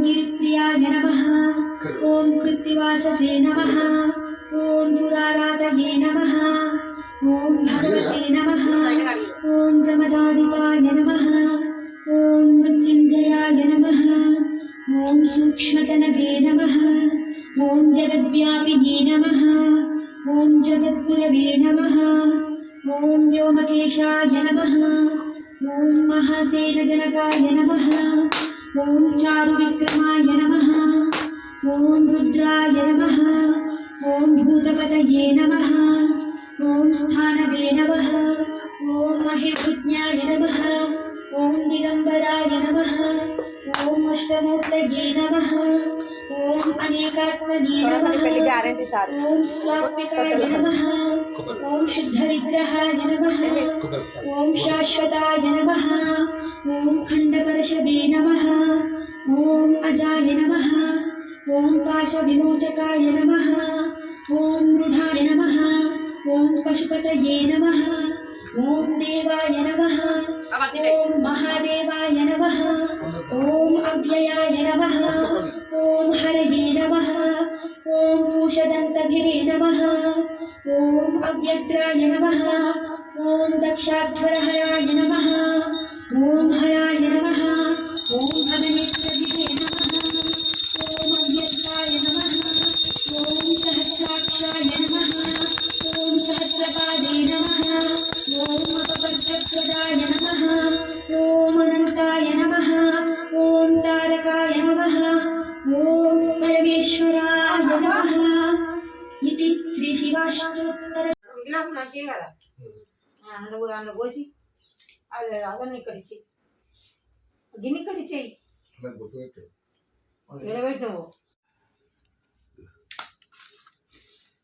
गिरिप्रियाय नमः। ॐ कृत्तिवाससे नमः। ॐ दुराराधये नमः। ॐ भगवते नमः। ॐ प्रमदादिपाय नमः। ॐ मृत्युञ्जयाय नमः। ॐ सूक्ष्मतनवे नमः। ॐ जगद्व्यापिने नमः। ॐ जगद्गुरवे नमः। ॐ व्योमकेशाय नमः। ॐ महासेनजनकाय नमः। ॐ चारुविक्रमाय नमः। ॐ रुद्राय नमः। ॐ भूतपतये नमः। ॐ स्थानवे नमः। ॐ महिर्भुज्ञाय नमः। ॐ दिगम्बराय नमः। ॐ अष्टमूर्तये नमः। ॐ अनेकात्मने नमः। ॐ स्वात्मिकाय नमः। ॐ शुद्धविग्रहाय नमः। ॐ शाश्वताय नमः। ॐ खण्डपरशवे नमः। ॐ अजाय नमः। ॐ पाशविमोचकाय नमः। ॐ मृधाय नमः। ॐ पशुपतये नमः। ॐ देवाय नमः। ॐ महादेवाय नमः। ॐ अव्ययाय नमः। ॐ हरये नमः। ॐ पूषदन्तगिरे नमः। ॐ अव्यग्राय नमः। ॐ दक्षाध्वरहराय नमः। ॐ हराय नमः। ॐ भगनेत्रगिरे नमः। ॐ अव्यक्ताय नमः। ॐ सहस्राक्षाय नमः। ॐ सहस्रपादे नमः। ॐ अपवर्गप्रदाय नमः। ॐ अनन्ताय नमः। ॐ तारकाय नमः। ॐ परमेश्वराय नमः। इति श्रीशिवाष्टोत्तर అందులో పోసి అది అదన్నీ ఇక్కడ ఇచ్చి గిన్నె ఇక్కడ ఇచ్చేయి ఎడబెట్టి నువ్వు